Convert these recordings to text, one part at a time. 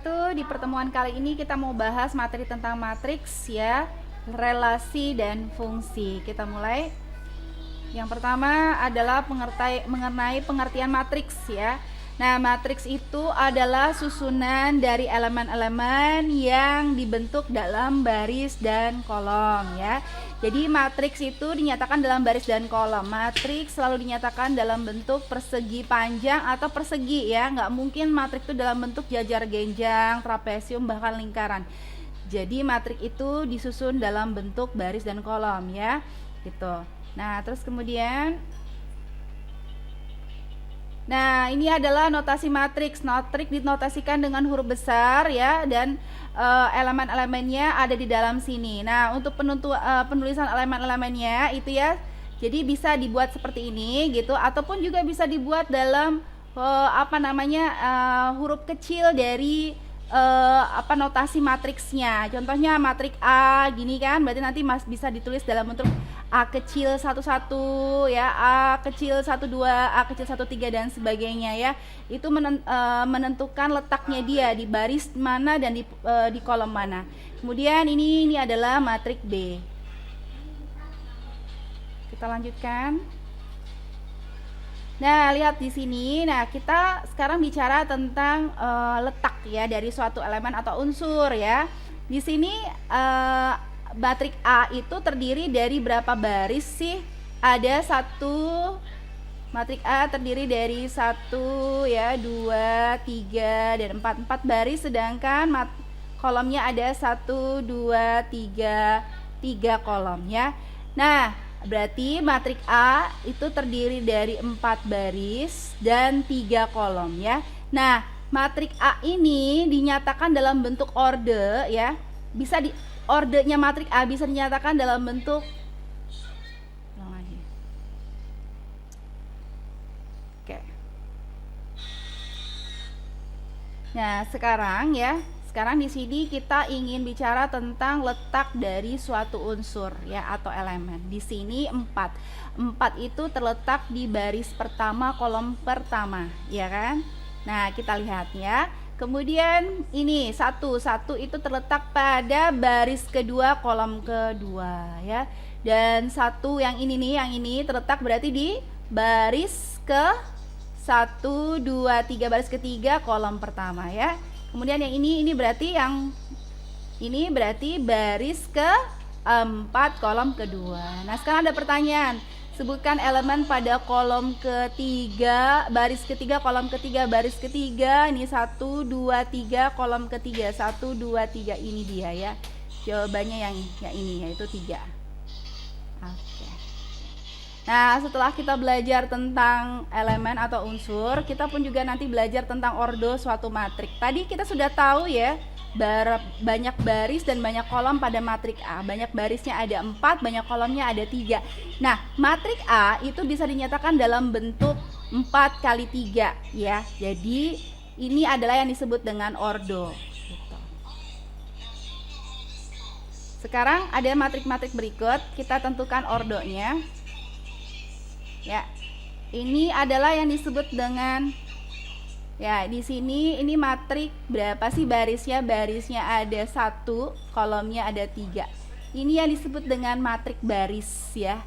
itu di pertemuan kali ini kita mau bahas materi tentang matriks ya, relasi dan fungsi. Kita mulai. Yang pertama adalah mengenai pengertian matriks ya. Nah, matriks itu adalah susunan dari elemen-elemen yang dibentuk dalam baris dan kolom ya. Jadi matriks itu dinyatakan dalam baris dan kolom. Matriks selalu dinyatakan dalam bentuk persegi panjang atau persegi ya. Nggak mungkin matriks itu dalam bentuk jajar genjang, trapesium, bahkan lingkaran. Jadi matriks itu disusun dalam bentuk baris dan kolom ya. Gitu. Nah, terus kemudian ini adalah notasi matriks. Matriks dinotasikan dengan huruf besar ya, dan elemen-elemennya ada di dalam sini. Nah, untuk penulisan elemen-elemennya itu ya, jadi bisa dibuat seperti ini gitu, ataupun juga bisa dibuat dalam huruf kecil dari notasi matriksnya. Contohnya matriks A gini kan, berarti nanti bisa ditulis dalam bentuk A kecil 11 ya, A kecil 12, A kecil 13 dan sebagainya ya. Itu menentukan letaknya dia di baris mana dan di kolom mana. Kemudian ini adalah matriks B. Kita lanjutkan. Nah, lihat di sini. Nah, kita sekarang bicara tentang letak ya dari suatu elemen atau unsur ya. Di sini matriks A itu terdiri dari berapa baris sih? Ada matriks A terdiri dari 1 ya, 2, 3 dan 4 baris, sedangkan kolomnya ada 1, 2, 3 kolom ya. Nah, berarti matriks A itu terdiri dari 4 baris dan 3 kolom ya. Nah, matriks A ini dinyatakan dalam bentuk orde ya. Ordenya matriks A bisa dinyatakan dalam bentuk Nah, sekarang di sini kita ingin bicara tentang letak dari suatu unsur ya atau elemen. Di sini 4. 4 itu terletak di baris pertama kolom pertama, ya kan? Nah, kita lihat ya. Kemudian ini 1 itu terletak pada baris kedua kolom kedua ya. Dan 1 yang ini terletak berarti di baris ke 1, 2, 3 baris ketiga kolom pertama ya. Kemudian yang ini berarti baris ke 4 kolom kedua. Nah, sekarang ada pertanyaan. Sebutkan elemen pada kolom ketiga, baris ketiga, kolom ketiga, baris ketiga. Ini 1, 2, 3 kolom ketiga. 1, 2, 3 ini dia ya. Jawabannya yang ini yaitu 3. Oke. Nah, setelah kita belajar tentang elemen atau unsur, kita pun juga nanti belajar tentang ordo suatu matriks. Tadi kita sudah tahu ya, banyak baris dan banyak kolom pada matriks A. Banyak barisnya ada 4, banyak kolomnya ada 3. Nah, matriks A itu bisa dinyatakan dalam bentuk 4 kali 3 ya. Jadi ini adalah yang disebut dengan ordo gitu. Sekarang ada matriks-matriks berikut, kita tentukan ordonya ya. Ini adalah yang disebut dengan ya, di sini ini matriks berapa sih barisnya? Barisnya ada 1, kolomnya ada 3. Ini yang disebut dengan matriks baris ya.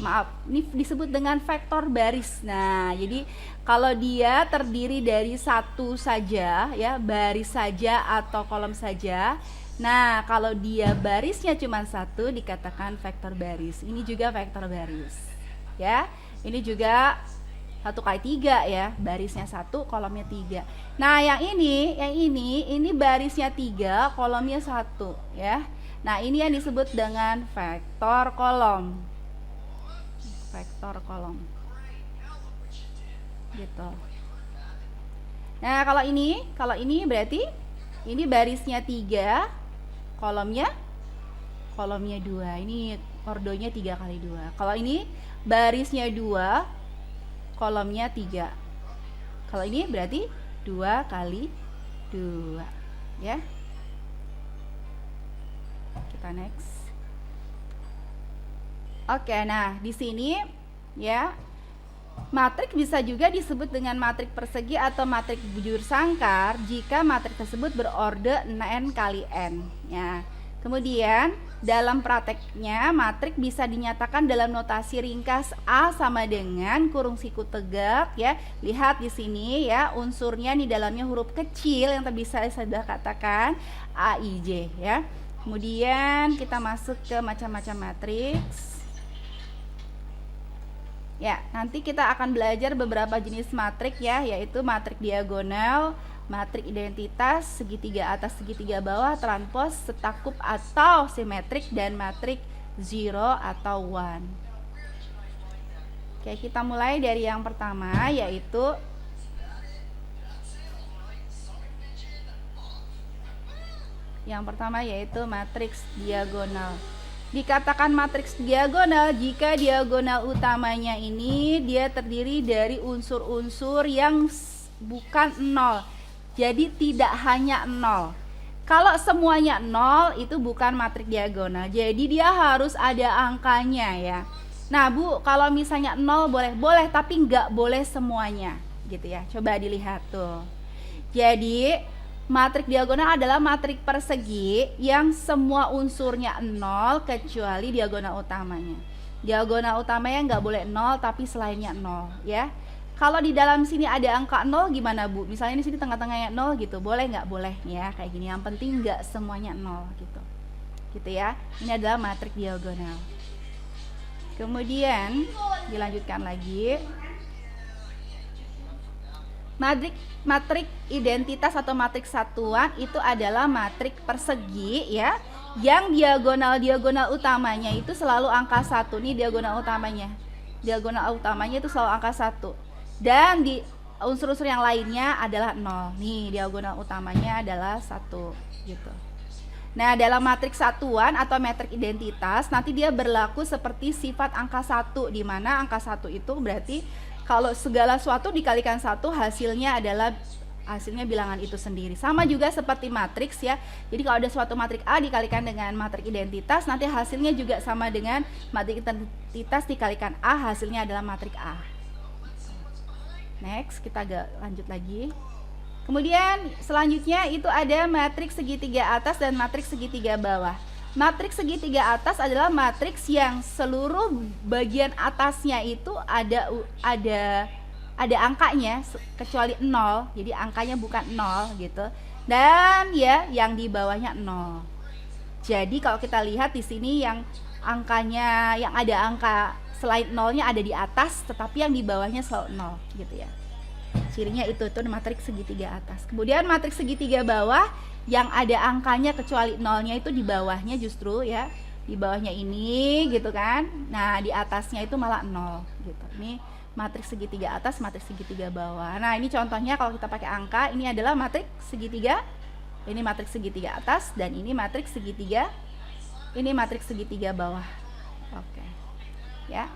Maaf, ini disebut dengan vektor baris. Nah, jadi kalau dia terdiri dari 1 saja ya, baris saja atau kolom saja. Nah, kalau dia barisnya cuma 1 dikatakan vektor baris. Ini juga vektor baris. Ya. Ini juga 1 kali 3 ya, barisnya 1, kolomnya 3. Nah, yang ini barisnya 3, kolomnya 1 ya. Nah, ini yang disebut dengan vektor kolom. Vektor kolom. Gitu. Nah, kalau ini berarti ini barisnya 3, kolomnya 2. Ini ordonya 3 kali 2. Kalau ini barisnya 2, kolomnya 3. Kalau ini berarti 2 kali 2 ya. Kita next. Oke, nah di sini ya Matriks bisa juga disebut dengan matriks persegi atau matriks bujur sangkar jika matriks tersebut berorde n kali n. Ya. Kemudian dalam prakteknya matriks bisa dinyatakan dalam notasi ringkas A sama dengan kurung siku tegak ya. Lihat di sini ya, unsurnya di dalamnya huruf kecil yang bisa saya katakan A, I, J ya. Kemudian kita masuk ke macam-macam matriks. Ya, nanti kita akan belajar beberapa jenis matriks ya, yaitu matriks diagonal, matriks identitas, segitiga atas, segitiga bawah, transpos, setakup atau simetrik, dan matriks zero atau one. Oke, kita mulai dari yang pertama, yaitu matriks diagonal. Dikatakan matriks diagonal jika diagonal utamanya ini dia terdiri dari unsur-unsur yang bukan 0. Jadi tidak hanya 0. Kalau semuanya 0 itu bukan matriks diagonal. Jadi dia harus ada angkanya ya. Nah Bu, kalau misalnya 0 boleh tapi nggak boleh semuanya gitu ya. Coba dilihat tuh. Jadi matriks diagonal adalah matriks persegi yang semua unsurnya 0 kecuali diagonal utamanya. Diagonal utamanya nggak boleh 0 tapi selainnya 0 ya. Kalau di dalam sini ada angka 0 gimana Bu? Misalnya di sini tengah-tengahnya 0 gitu, boleh nggak? Boleh ya, kayak gini. Yang penting nggak semuanya 0 gitu. Gitu ya. Ini adalah matriks diagonal. Kemudian dilanjutkan lagi. Matriks identitas atau matriks satuan itu adalah matriks persegi ya, yang diagonal utamanya itu selalu angka 1. Nih diagonal utamanya itu selalu angka 1, dan di unsur-unsur yang lainnya adalah 0. Nih diagonal utamanya adalah 1 gitu. Nah dalam matriks satuan atau matriks identitas nanti dia berlaku seperti sifat angka 1, di mana angka 1 itu berarti kalau segala sesuatu dikalikan 1 hasilnya bilangan itu sendiri. Sama juga seperti matriks ya. Jadi kalau ada suatu matriks A dikalikan dengan matriks identitas, nanti hasilnya juga sama dengan matriks identitas dikalikan A, hasilnya adalah matriks A. Next, kita lanjut lagi. Kemudian selanjutnya itu ada matriks segitiga atas dan matriks segitiga bawah. Matriks segitiga atas adalah matriks yang seluruh bagian atasnya itu ada angkanya kecuali 0. Jadi angkanya bukan 0 gitu. Dan ya yang di bawahnya 0. Jadi kalau kita lihat di sini yang angkanya yang ada angka selain 0-nya ada di atas, tetapi yang di bawahnya selalu 0 gitu ya. Cirinya itu matriks segitiga atas. Kemudian matriks segitiga bawah yang ada angkanya kecuali 0-nya itu di bawahnya justru ya, di bawahnya ini gitu kan. Nah di atasnya itu malah 0 gitu. Ini matriks segitiga atas, matriks segitiga bawah. Nah ini contohnya kalau kita pakai angka, ini adalah matriks segitiga, ini matriks segitiga atas, dan ini matriks segitiga, ini matriks segitiga bawah. Oke ya.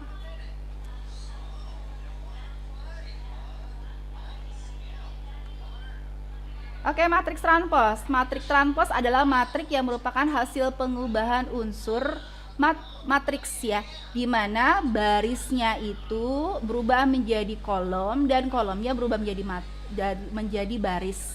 Oke, matriks transpos. Matriks transpos adalah matriks yang merupakan hasil pengubahan unsur matriks ya, di mana barisnya itu berubah menjadi kolom dan kolomnya berubah menjadi baris.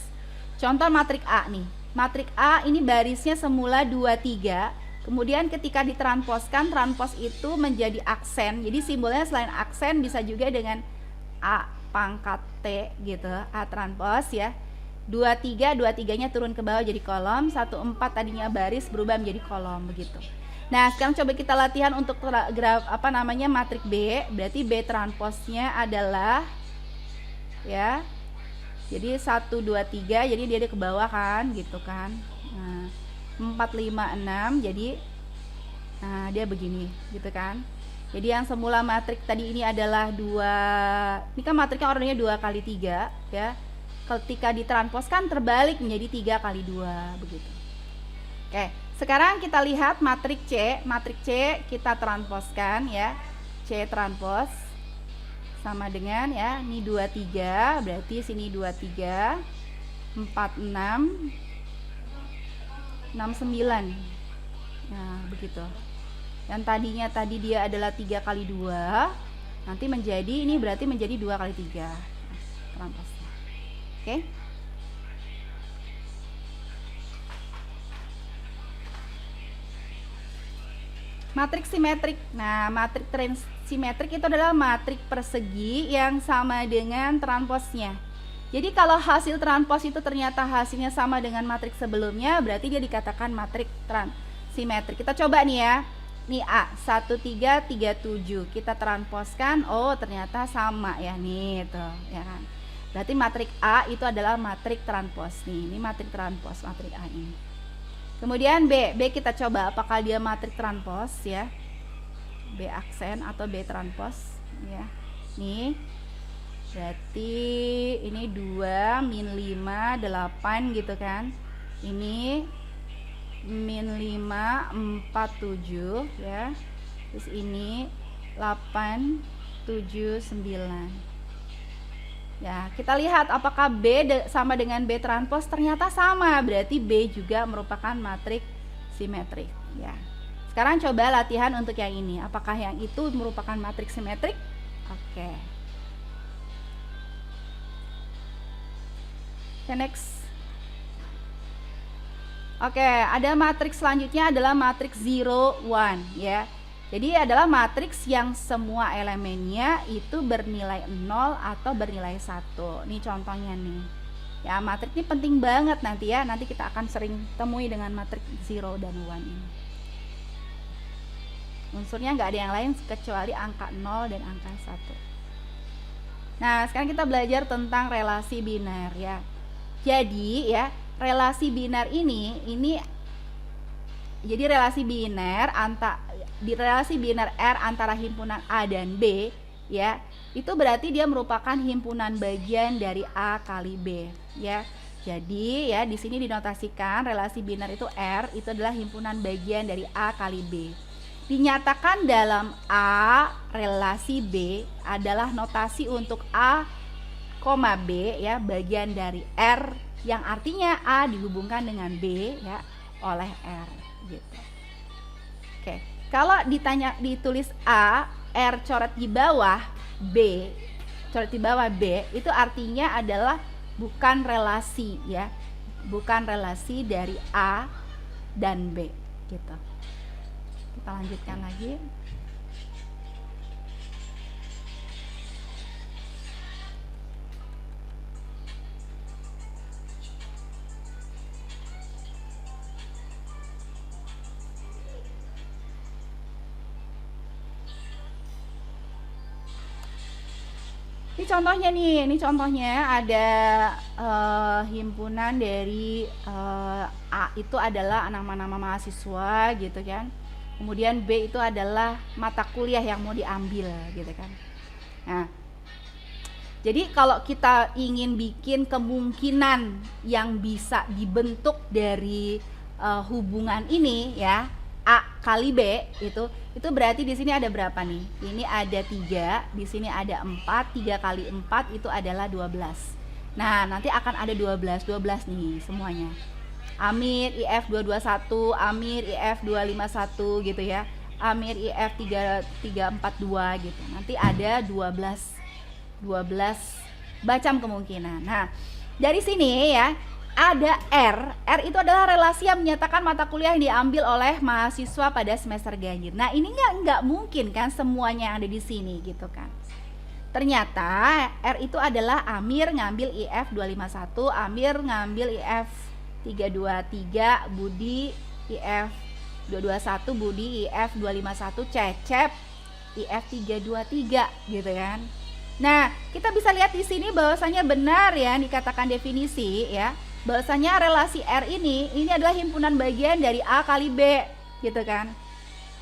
Contoh matriks A nih. Matriks A ini barisnya semula 2, 3. Kemudian ketika ditransposkan, transpos itu menjadi aksen. Jadi simbolnya selain aksen bisa juga dengan A pangkat T gitu, A transpos ya. 2, 3, 2, 3-nya turun ke bawah jadi kolom, 1, 4 tadinya baris berubah menjadi kolom begitu. Nah, sekarang coba kita latihan untuk matriks B. Berarti B transposnya adalah ya. Jadi 1, 2, 3, jadi dia ke bawah kan gitu kan. Nah, 4, 5, 6 jadi dia begini gitu kan. Jadi yang semula matriks tadi ini adalah 2. Ini kan matriksnya ordenya 2 kali 3 ya. Ketika ditransposkan terbalik menjadi 3 kali 2 begitu. Oke, sekarang kita lihat matriks C. Matriks C kita transposkan ya. C transpos sama dengan ya, ini 2, 3, berarti sini 2, 3, 4, 6, 6, 9. Nah begitu. Yang tadi dia adalah 3 kali 2, Nanti menjadi, ini berarti menjadi 2 kali 3 transposnya. Oke. Matriks simetrik. Nah, matriks simetrik itu adalah matriks persegi yang sama dengan transposnya. Jadi kalau hasil transpos itu ternyata hasilnya sama dengan matriks sebelumnya, berarti dia dikatakan matriks simetrik. Kita coba nih ya. Nih A 1337 kita transposkan, oh ternyata sama ya nih tuh, ya kan. Berarti matriks A itu adalah matriks transpos nih. Ini matriks transpos matriks A ini. Kemudian B kita coba apakah dia matriks transpos ya. B aksen atau B transpos ya. Nih. Berarti ini 2 min 5 8 gitu kan. Ini min 5 4 7 ya. Terus ini 8 7 9. Ya, kita lihat apakah B sama dengan B transpos, ternyata sama, berarti B juga merupakan matriks simetrik ya. Sekarang coba latihan untuk yang ini, apakah yang itu merupakan matriks simetrik? Oke. Next. Oke, ada matriks selanjutnya adalah matriks 0 1 ya. Jadi adalah matriks yang semua elemennya itu bernilai 0 atau bernilai 1. Ini contohnya nih. Ya, matriks ini penting banget nanti ya. Nanti kita akan sering temui dengan matriks 0 dan 1 ini. Unsurnya nggak ada yang lain kecuali angka 0 dan angka 1. Nah, sekarang kita belajar tentang relasi biner ya. Jadi ya, relasi biner ini jadi relasi biner di relasi biner R antara himpunan A dan B ya, itu berarti dia merupakan himpunan bagian dari A kali B ya. Jadi ya di sini dinotasikan relasi biner itu R itu adalah himpunan bagian dari A kali B. Dinyatakan dalam A relasi B adalah notasi untuk A, B ya, bagian dari R yang artinya A dihubungkan dengan B ya oleh R gitu. Oke, kalau ditulis A, R coret di bawah B, coret di bawah B, itu artinya adalah bukan relasi ya, bukan relasi dari A dan B gitu. Kita lanjutkan lagi. Ini contohnya ada himpunan dari A itu adalah nama-nama mahasiswa gitu kan. Kemudian B itu adalah mata kuliah yang mau diambil gitu kan. Nah, jadi kalau kita ingin bikin kemungkinan yang bisa dibentuk dari hubungan ini ya, A kali B itu berarti di sini ada berapa nih? Ini ada 3, di sini ada 4, 3 kali 4 itu adalah 12. Nah, nanti akan ada 12 nih semuanya. Amir IF 221, Amir IF 251 gitu ya. Amir IF 3342 gitu. Nanti ada 12 macam kemungkinan. Nah, dari sini ya ada R itu adalah relasi yang menyatakan mata kuliah yang diambil oleh mahasiswa pada semester ganjil. Nah, ini nggak mungkin kan semuanya yang ada di sini gitu kan. Ternyata R itu adalah Amir ngambil IF 251, Amir ngambil IF 323, Budi IF 221, Budi IF 251, Cecep IF 323 gitu kan. Nah, kita bisa lihat di sini bahwasanya benar ya dikatakan definisi ya, bahwasanya relasi R ini adalah himpunan bagian dari A kali B gitu kan.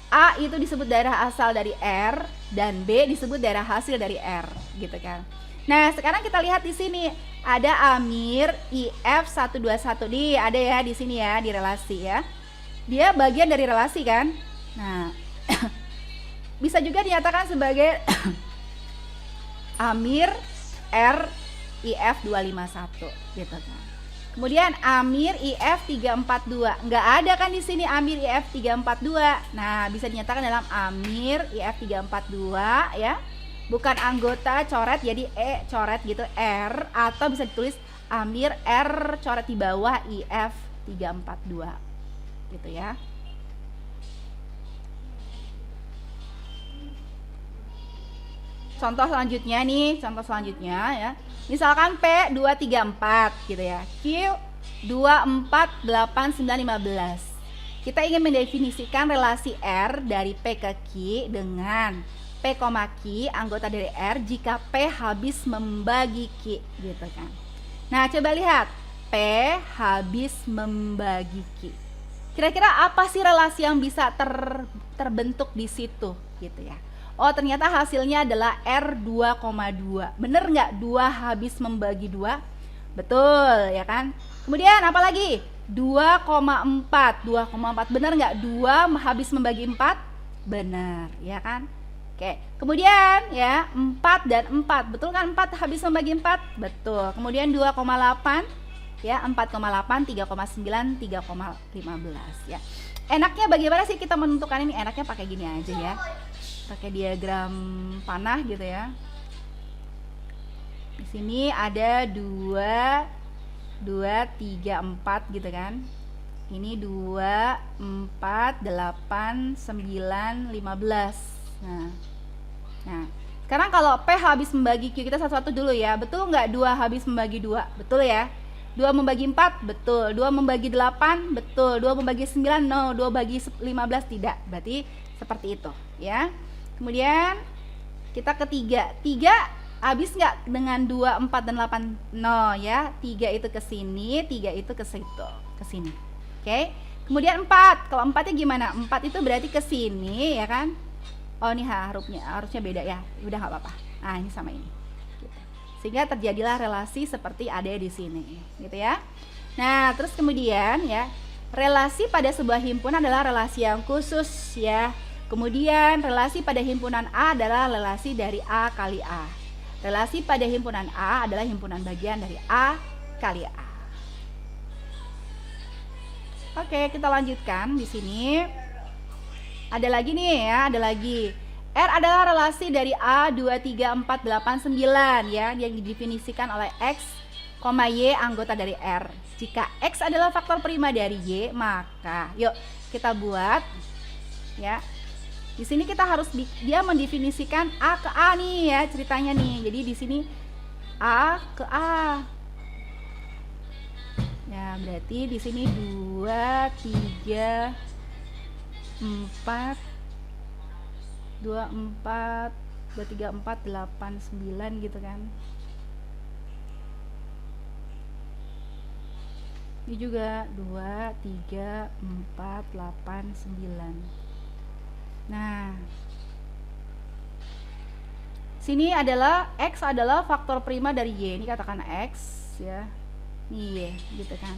A itu disebut daerah asal dari R dan B disebut daerah hasil dari R gitu kan. Nah, sekarang kita lihat di sini ada Amir IF 121 nih, ada ya di sini ya di relasi ya. Dia bagian dari relasi kan. Nah, bisa juga dinyatakan sebagai Amir R IF 251 gitu kan. Kemudian Amir IF 342. Enggak ada kan di sini Amir IF 342. Nah, bisa dinyatakan dalam Amir IF 342 ya. bukan anggota coret jadi E coret gitu R, atau bisa ditulis amir R coret di bawah IF 342 gitu ya. Contoh selanjutnya nih, ya. Misalkan P 234 gitu ya. Q 2489515. Kita ingin mendefinisikan relasi R dari P ke Q dengan P, Q anggota dari R jika P habis membagi Q gitu kan. Nah, coba lihat P habis membagi Q. Kira-kira apa sih relasi yang bisa terbentuk di situ gitu ya. Oh, ternyata hasilnya adalah R 2,2. Bener nggak 2 habis membagi 2? Betul ya kan. Kemudian apa lagi? 2,4. 2,4 bener nggak 2 habis membagi 4? Bener ya kan. Oke, kemudian ya 4 dan 4. Betul kan 4 habis membagi 4? Betul. Kemudian 2,8 ya, 4,8, 3,9, 3,15 ya. Enaknya bagaimana sih kita menentukan ini? Enaknya pakai gini aja ya. Pakai diagram panah gitu ya. Di sini ada 2 3 4 gitu kan. Ini 2 4 8 9 15. Nah, sekarang kalau P habis membagi Q, kita satu-satu dulu ya. Betul nggak 2 habis membagi 2? Betul ya. 2 membagi 4? Betul. 2 membagi 8? Betul. 2 membagi 9? No. 2 bagi 15? Tidak. Berarti seperti itu ya. Kemudian kita ketiga. 3 habis nggak dengan 2, 4, dan 8? No ya. 3 itu ke sini, 3 itu ke situ, ke sini. Oke. Kemudian 4. Kalau 4-nya gimana? 4 itu berarti ke sini ya kan? Oh, ini harusnya beda ya. Udah nggak apa-apa. Nah, ini sama ini. Gitu. Sehingga terjadilah relasi seperti ada di sini, gitu ya. Nah, terus kemudian ya, relasi pada sebuah himpunan adalah relasi yang khusus ya. Kemudian relasi pada himpunan A adalah relasi dari A kali A. Relasi pada himpunan A adalah himpunan bagian dari A kali A. Oke, kita lanjutkan di sini. Ada lagi nih ya, ada lagi. R adalah relasi dari A 2, 3, 4, 8, 9 ya, yang didefinisikan oleh X, Y anggota dari R. Jika X adalah faktor prima dari Y, maka yuk kita buat ya. Di sini kita harus dia mendefinisikan A ke A nih ya ceritanya nih. Jadi di sini A ke A. Ya, berarti di sini 2, 3, 4, 2, 4, 2, 3, 4, 8, 9 gitu kan. Ini juga 2, 3, 4, 8, 9. Nah, sini adalah X adalah faktor prima dari Y. Ini katakan X ya. Ini Y gitu kan.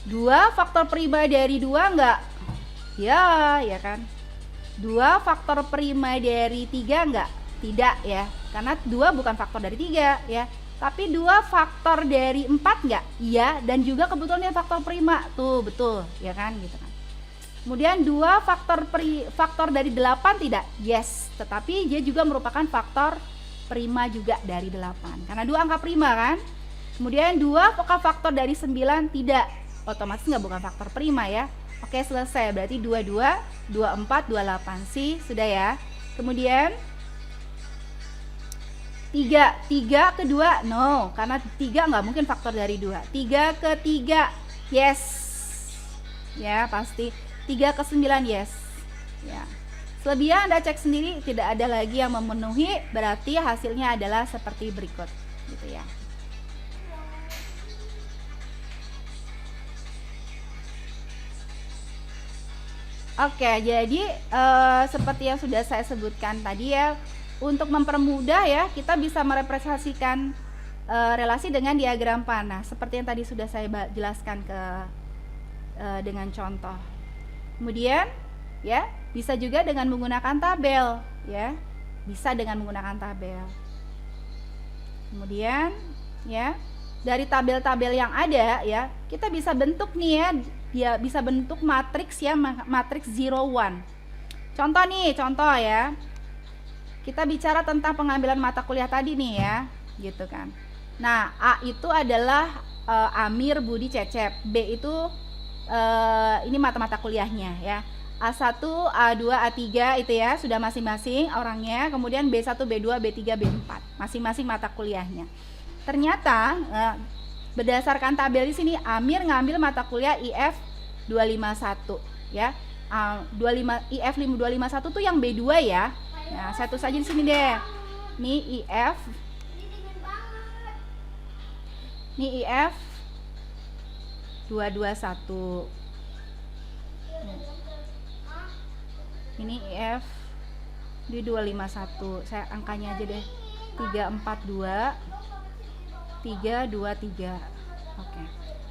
2 faktor prima dari 2 enggak? Ya kan. 2 faktor prima dari 3 enggak? Tidak ya. Karena 2 bukan faktor dari 3 ya. Tapi 2 faktor dari 4 enggak? Iya, dan juga kebetulan dia faktor prima. Tuh, betul ya kan gitu kan. Kemudian 2 faktor dari 8 tidak? Yes, tetapi dia juga merupakan faktor prima juga dari 8. Karena 2 angka prima kan. Kemudian 2 faktor dari 9 tidak. Otomatis nggak bukan faktor prima ya. Oke, selesai. Berarti 22, 24, 28 sih, sudah ya. Kemudian 3 ke 2 no, karena 3 nggak mungkin faktor dari 2. 3 ke 3 yes. Ya, pasti. 3 ke 9 yes. Ya. Selebihnya Anda cek sendiri, tidak ada lagi yang memenuhi, berarti hasilnya adalah seperti berikut gitu ya. Oke, jadi seperti yang sudah saya sebutkan tadi ya, untuk mempermudah ya, kita bisa merepresentasikan relasi dengan diagram panah seperti yang tadi sudah saya jelaskan dengan contoh. Kemudian ya, bisa juga dengan menggunakan tabel ya. Bisa dengan menggunakan tabel. Kemudian ya, dari tabel-tabel yang ada ya, kita bisa bentuk nih ya, dia bisa bentuk matriks ya, matriks 0, 1. Contoh nih, contoh ya. kita bicara tentang pengambilan mata kuliah tadi nih ya, gitu kan. Nah, A itu adalah Amir, Budi, Cecep. B itu ini mata-mata kuliahnya ya. A1, A2, A3 itu ya sudah masing-masing orangnya. Kemudian B1, B2, B3, B4 masing-masing mata kuliahnya. Ternyata berdasarkan tabel di sini Amir ngambil mata kuliah IF 251 ya. 25 IF 251 tuh yang B2 ya. Nah, saya tulis aja di sini deh. Nih IF. Nih IF 221. Ini IF di 251. Saya angkanya aja deh. 342 323. Oke.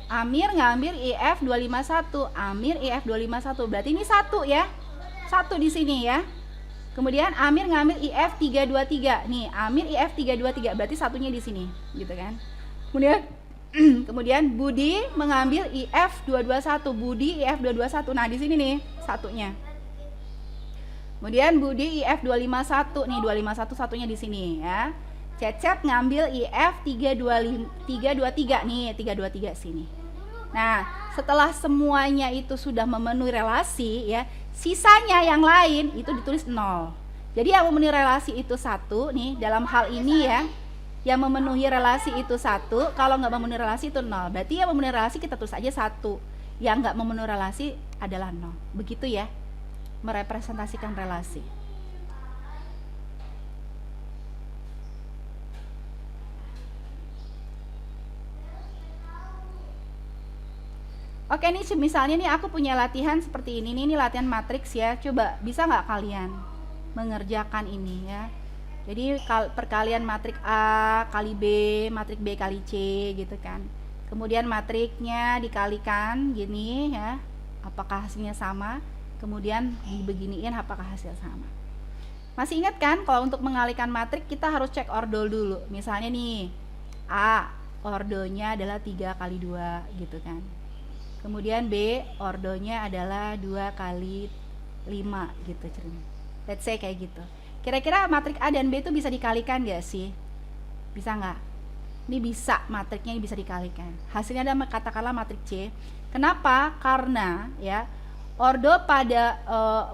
Amir ngambil IF 251. Amir IF 251. Berarti ini 1 ya. 1 di sini ya. Kemudian Amir ngambil IF 323. Nih, Amir IF 323. Berarti satunya di sini, gitu kan. Kemudian Budi mengambil IF 221. Budi IF 221. Nah, di sini nih satunya. Kemudian Budi IF 251. Nih 251 satunya di sini ya. Cecep ngambil IF 323. Nih 323 sini. Nah, setelah semuanya itu sudah memenuhi relasi ya, sisanya yang lain itu ditulis 0. Jadi yang memenuhi relasi itu 1 nih dalam hal ini ya. Yang memenuhi relasi itu 1, kalau nggak memenuhi relasi itu 0. Berarti yang memenuhi relasi kita tulis aja 1. Yang nggak memenuhi relasi adalah 0. Begitu ya, merepresentasikan relasi. Oke nih, misalnya nih aku punya latihan seperti ini. Ini latihan matriks ya. Coba bisa nggak kalian mengerjakan ini ya. Jadi perkalian matrik A kali B, matrik B kali C gitu kan. Kemudian matriknya dikalikan gini ya. Apakah hasilnya sama? Kemudian dibeginiin apakah hasil sama. Masih ingat kan kalau untuk mengalihkan matrik kita harus cek ordol dulu. Misalnya nih A ordonya adalah 3 kali 2 gitu kan. Kemudian B ordonya adalah 2 kali 5 gitu ceritanya. Let's say kayak gitu. Kira-kira matrik A dan B itu bisa dikalikan gak sih? Bisa nggak? Ini bisa, matriknya bisa dikalikan. Hasilnya ada katakanlah matrik C. Kenapa? Karena ya ordo pada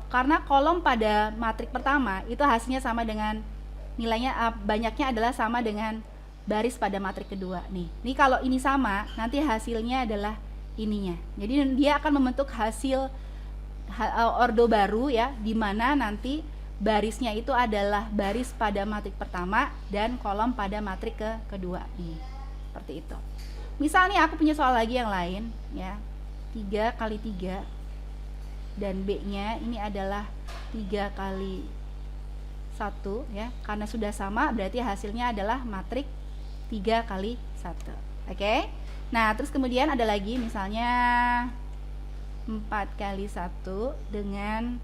karena kolom pada matrik pertama itu hasilnya sama dengan nilainya banyaknya adalah sama dengan baris pada matrik kedua nih. Ini kalau ini sama, nanti hasilnya adalah ininya. Jadi dia akan membentuk hasil ordo baru ya, di mana nanti barisnya itu adalah baris pada matrik pertama dan kolom pada matrik kedua nih. Seperti itu. Misalnya aku punya soal lagi yang lain ya. 3 kali 3 dan B-nya ini adalah 3 kali 1 ya. Karena sudah sama berarti hasilnya adalah matrik 3 kali 1. Oke? Nah, terus kemudian ada lagi misalnya 4 kali 1 dengan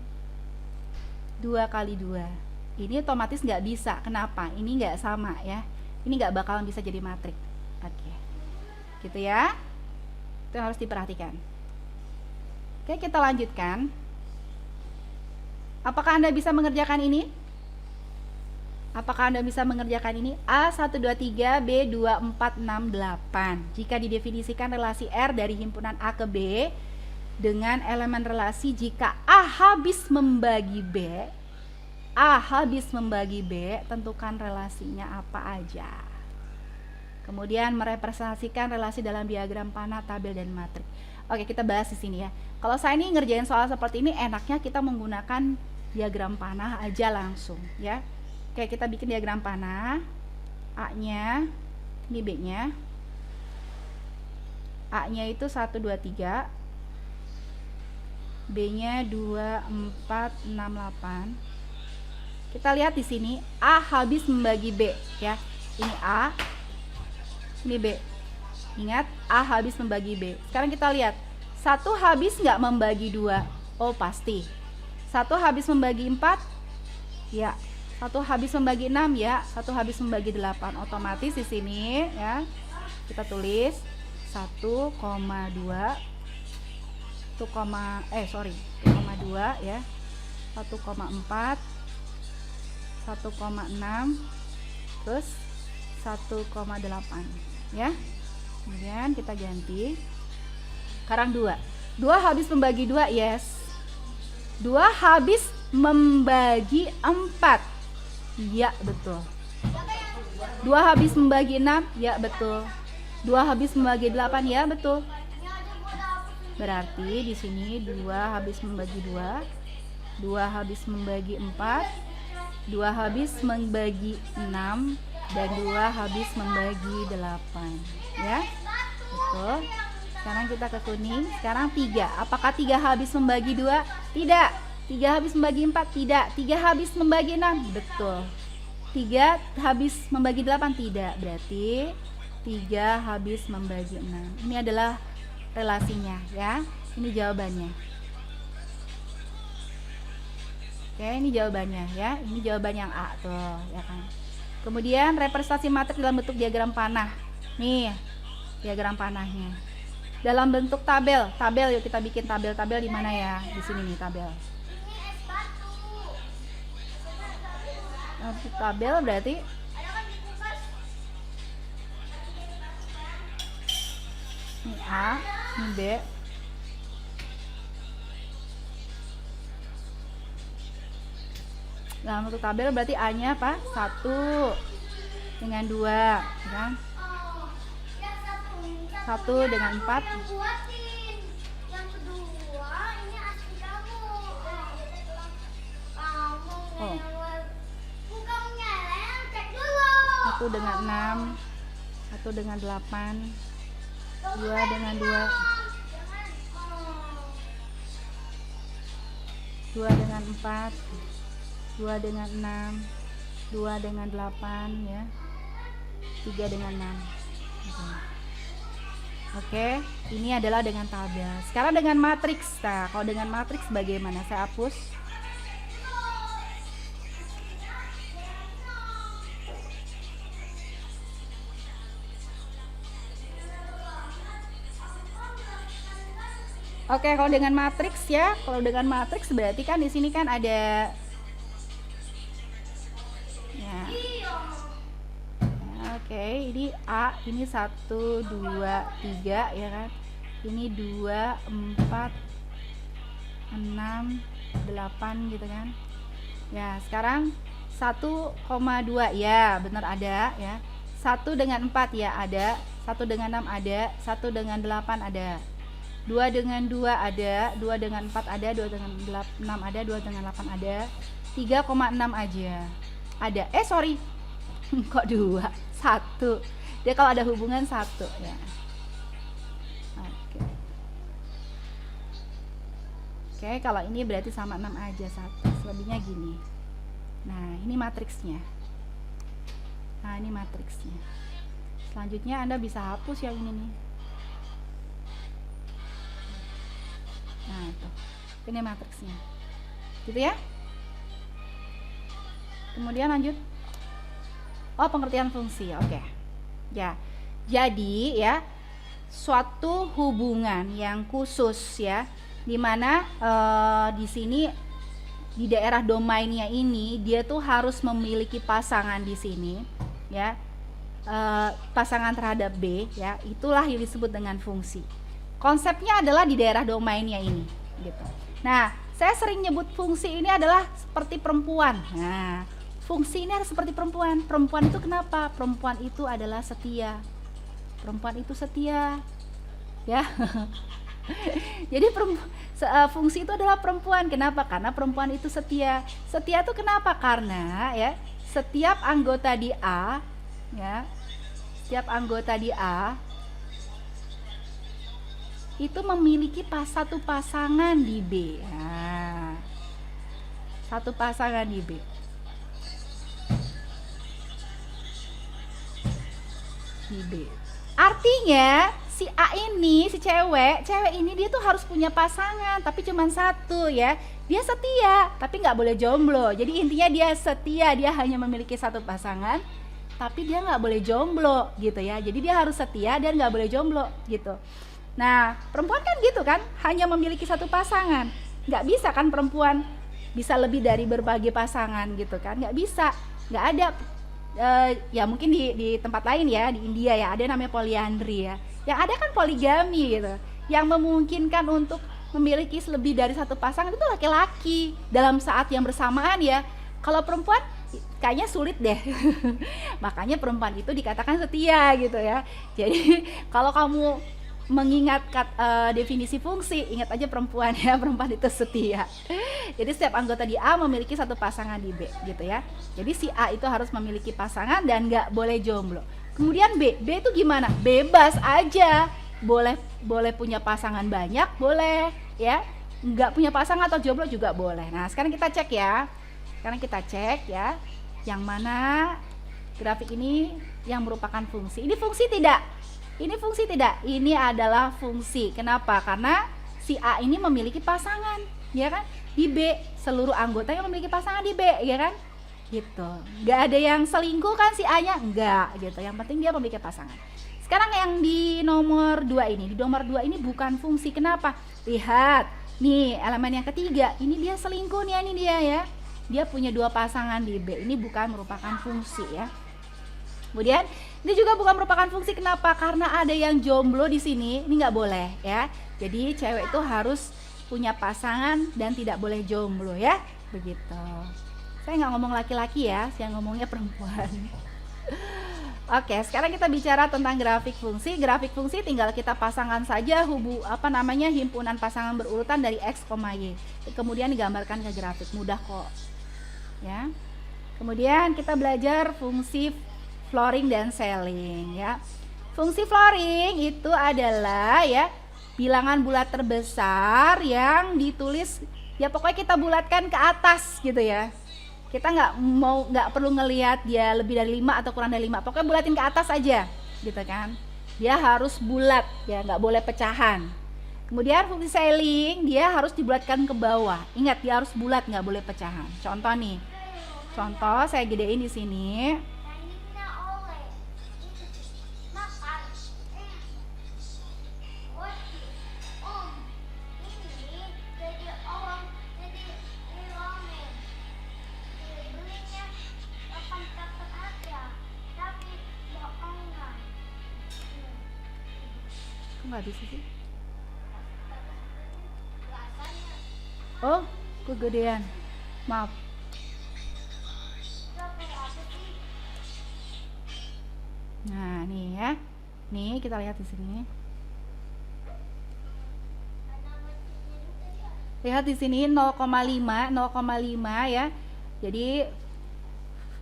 2 kali 2. Ini otomatis nggak bisa. Kenapa? Ini nggak sama ya. Ini nggak bakalan bisa jadi matrik. Oke. Gitu ya. Itu yang harus diperhatikan. Oke, kita lanjutkan. Apakah Anda bisa mengerjakan ini? Apakah Anda bisa mengerjakan ini? A123, B2468. Jika didefinisikan relasi R dari himpunan A ke B dengan elemen relasi jika A habis membagi B, tentukan relasinya apa aja. Kemudian merepresentasikan relasi dalam diagram panah, tabel, dan matrik. Oke, kita bahas di sini ya. Kalau saya ini ngerjain soal seperti ini, enaknya kita menggunakan diagram panah aja langsung ya. Oke, kita bikin diagram panah. A-nya, ini B-nya. A-nya itu 1, 2, 3. B-nya 2, 4, 6, 8. Kita lihat di sini A habis membagi B ya. Ini A, ini B. Ingat, A habis membagi B. Sekarang kita lihat, 1 habis nggak membagi 2? Oh pasti. 1 habis membagi 4? Ya. 1 habis membagi 6 ya. 1 habis membagi 8. Otomatis di sini ya kita tulis 1,2 1,2 ya, 1,4, 1,6 terus 1,8 ya. Kemudian kita ganti. Sekarang 2 habis membagi 2, yes. 2 habis membagi 4, ya betul. 2 habis membagi 6, ya betul. 2 habis membagi 8, ya betul. Berarti di sini 2 habis membagi 2, 2 habis membagi 4, 2 habis membagi 6, dan 2 habis membagi 8 ya. Betul. Sekarang kita ke kuning. Sekarang 3. Apakah 3 habis membagi 2? Tidak. 3 habis membagi 4? Tidak. 3 habis membagi 6? Betul. 3 habis membagi 8? Tidak. Berarti 3 habis membagi 6. Ini adalah relasinya ya. Ini jawabannya. Oke, ini jawabannya ya. Ini jawaban yang A tuh, ya kan. Kemudian representasi matriks dalam bentuk diagram panah. Nih, diagram panahnya. Dalam bentuk tabel. Tabel, yuk kita bikin tabel. Tabel di mana ya? Di sini nih tabel. Tabel berarti ini A, ini B. Dalam bentuk tabel berarti A-nya apa? 1 dengan 2, kan? 1 dengan 4. Yang kedua ini asli kamu. Oh. Bukan nyeleng, cek dulu. 1 dengan 6, 1 dengan 8, 2 dengan 2, 2 dengan 4, 2 dengan 6, 2 dengan 8 ya, 3 dengan 6. Oke, ini adalah dengan tabel. Sekarang dengan matriks. Nah, kalau dengan matriks bagaimana? Saya hapus. Oke, kalau dengan matriks ya, kalau dengan matriks berarti kan di sini kan ada ya. Oke, ini A, ini 1, 2, 3 ya kan. Ini 2, 4, 6, 8 gitu kan. Ya, sekarang 1,2 ya, benar ada ya. 1 dengan 4 ya ada, 1 dengan 6 ada, 1 dengan 8 ada. 2 dengan 2 ada, 2 dengan 4 ada, 2 dengan 6 ada, 2 dengan 8 ada. 3,6 aja. Ada. Sorry. Kok 2? 1. Dia kalau ada hubungan 1 ya. Oke. Oke, kalau ini berarti sama 6 aja 1. Selebihnya gini. Nah, ini matriksnya. Nah, ini matriksnya. Selanjutnya Anda bisa hapus yang ini nih. Nah, itu. Ini matriksnya. Gitu ya. Kemudian lanjut. Oh, pengertian fungsi. Oke. Ya. Jadi ya, suatu hubungan yang khusus ya, di mana di sini di daerah domainnya ini dia tuh harus memiliki pasangan di sini ya. Pasangan terhadap B ya, itulah yang disebut dengan fungsi. Konsepnya adalah di daerah domainnya ini gitu. Nah, saya sering nyebut fungsi ini adalah seperti perempuan. Nah, fungsi ini harus seperti perempuan. Perempuan itu kenapa? Perempuan itu adalah setia. Perempuan itu setia. Ya. Jadi fungsi itu adalah perempuan. Kenapa? Karena perempuan itu setia. Setia itu kenapa? Karena ya, setiap anggota di A ya, setiap anggota di A itu memiliki satu pasangan di B. Nah, satu pasangan di B. B. Artinya si A ini, si cewek ini dia tuh harus punya pasangan, tapi cuma satu ya. Dia setia, tapi nggak boleh jomblo. Jadi intinya dia setia, dia hanya memiliki satu pasangan, tapi dia nggak boleh jomblo gitu ya. Jadi dia harus setia dan nggak boleh jomblo gitu. Nah, perempuan kan gitu kan, hanya memiliki satu pasangan. Nggak bisa kan perempuan bisa lebih dari berbagai pasangan gitu kan, nggak bisa, nggak ada. Ya mungkin di tempat lain ya, di India ya ada namanya poliandri ya, yang ada kan poligami gitu, yang memungkinkan untuk memiliki lebih dari satu pasangan itu laki-laki dalam saat yang bersamaan ya. Kalau perempuan kayaknya sulit deh. Makanya perempuan itu dikatakan setia gitu ya. Jadi kalau kamu mengingat definisi fungsi, ingat aja perempuan ya, perempuan itu setia. Jadi setiap anggota di A memiliki satu pasangan di B gitu ya. Jadi si A itu harus memiliki pasangan dan nggak boleh jomblo. Kemudian B itu gimana? Bebas aja, boleh punya pasangan banyak, boleh ya, nggak punya pasangan atau jomblo juga boleh. Nah sekarang kita cek ya, ya, yang mana grafik ini yang merupakan fungsi. Ini fungsi tidak? Ini fungsi tidak? Ini adalah fungsi. Kenapa? Karena si A ini memiliki pasangan, ya kan? Di B seluruh anggotanya memiliki pasangan di B, ya kan? Gitu. Nggak ada yang selingkuh kan si A-nya? Enggak, gitu. Yang penting dia memiliki pasangan. Sekarang yang di nomor 2 ini, ini bukan fungsi. Kenapa? Lihat, nih elemen yang ketiga, ini dia selingkuh nih, ini dia ya. Dia punya 2 pasangan di B. Ini bukan merupakan fungsi ya. Kemudian ini juga bukan merupakan fungsi. Kenapa? Karena ada yang jomblo di sini. Ini nggak boleh ya. Jadi cewek itu harus punya pasangan dan tidak boleh jomblo ya. Begitu. Saya nggak ngomong laki-laki ya, saya ngomongnya perempuan. Oke, sekarang kita bicara tentang grafik fungsi. Grafik fungsi tinggal kita pasangkan saja himpunan pasangan berurutan dari X, Y. Kemudian digambarkan ke grafik, mudah kok. Ya. Kemudian kita belajar fungsi flooring dan ceiling ya. Fungsi flooring itu adalah ya bilangan bulat terbesar yang ditulis ya, pokoknya kita bulatkan ke atas gitu ya. Kita nggak perlu ngelihat dia lebih dari 5 atau kurang dari 5, pokoknya bulatin ke atas aja gitu kan. Dia harus bulat ya, nggak boleh pecahan. Kemudian fungsi ceiling dia harus dibulatkan ke bawah. Ingat, dia harus bulat, nggak boleh pecahan. Contoh nih, saya gedein di sini. Nggak bisa sih. Oh, kegedean. Maaf. Nah, nih ya. Nih kita lihat di sini. Lihat di sini 0,5 ya. Jadi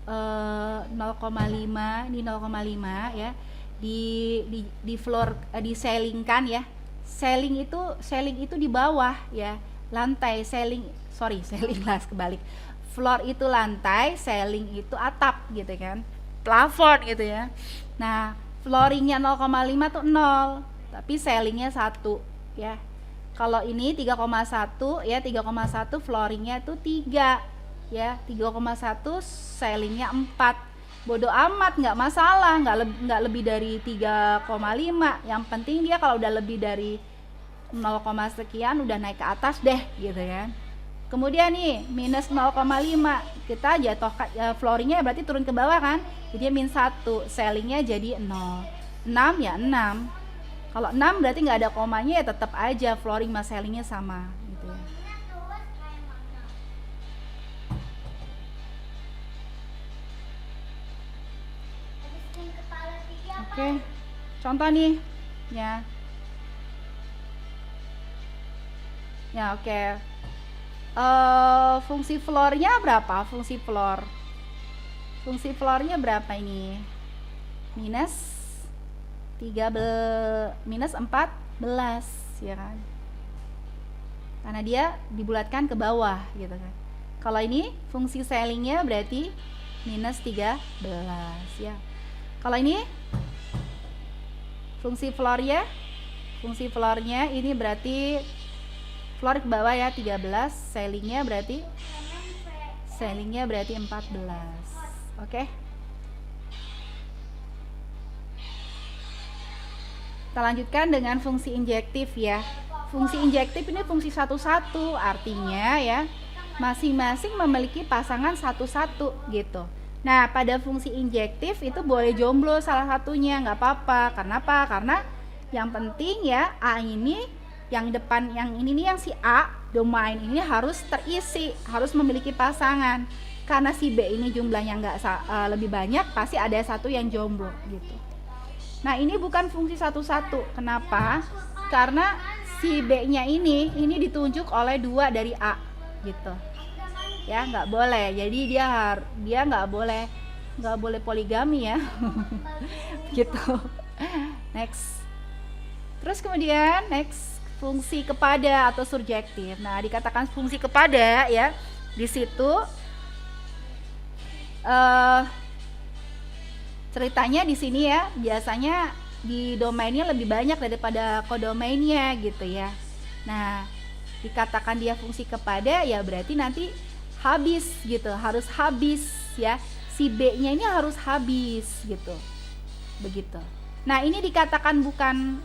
0,5, ini 0,5 ya. Di floor di ceilingkan ya. Ceiling itu di bawah ya. Lantai, ceiling lah kebalik. Floor itu lantai, ceiling itu atap gitu kan. Plafon gitu ya. Nah, flooringnya 0,5 tuh 0, tapi ceilingnya 1 ya. Kalau ini 3,1 ya, 3,1 flooringnya itu 3 ya, 3,1 ceilingnya 4. Bodoh amat, nggak masalah, nggak lebih dari 3,5. Yang penting dia kalau udah lebih dari 0, sekian udah naik ke atas deh gitu kan. Kemudian nih minus 0,5, kita jatuh flooringnya berarti turun ke bawah kan, jadi min 1, ceilingnya jadi 0. 6 ya 6. Kalau 6 berarti nggak ada komanya ya, tetap aja flooring sama ceilingnya sama gitu ya. Oke, contoh nih ya. Ya oke. Fungsi floornya berapa? Fungsi floornya berapa ini? Minus 14 ya kan? Karena dia dibulatkan ke bawah gitu kan. Kalau ini fungsi ceilingnya berarti minus 13 ya. Kalau ini fungsi floornya ini berarti floor ke bawah ya 13, ceilingnya berarti 14. Oke. Kita lanjutkan dengan fungsi injektif ya. Fungsi injektif ini fungsi satu-satu, artinya ya masing-masing memiliki pasangan satu-satu gitu. Nah, pada fungsi injektif itu boleh jomblo salah satunya, nggak apa-apa. Kenapa? Karena yang penting ya A ini, yang depan yang ini nih, yang si A domain ini harus terisi, harus memiliki pasangan. Karena si B ini jumlahnya lebih banyak, pasti ada satu yang jomblo gitu. Nah, ini bukan fungsi satu-satu. Kenapa? Karena si B-nya ini ditunjuk oleh 2 dari A gitu. Ya, nggak boleh. Jadi dia nggak boleh poligami ya. Gitu. Next. Terus kemudian next, fungsi kepada atau surjektif. Nah, dikatakan fungsi kepada ya, di situ ceritanya di sini ya, biasanya di domainnya lebih banyak daripada kodomainnya gitu ya. Nah, dikatakan dia fungsi kepada ya berarti nanti habis gitu, harus habis ya. Si B-nya ini harus habis gitu. Begitu. Nah, ini dikatakan bukan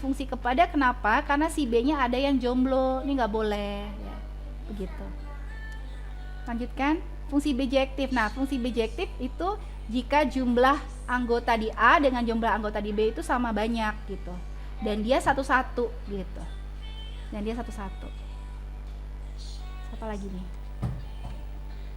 fungsi kepada. Kenapa? Karena si B-nya ada yang jomblo. Ini nggak boleh ya. Begitu. Lanjutkan. Fungsi bijektif. Nah, fungsi bijektif itu jika jumlah anggota di A dengan jumlah anggota di B itu sama banyak gitu. Dan dia satu-satu gitu. Apa lagi nih?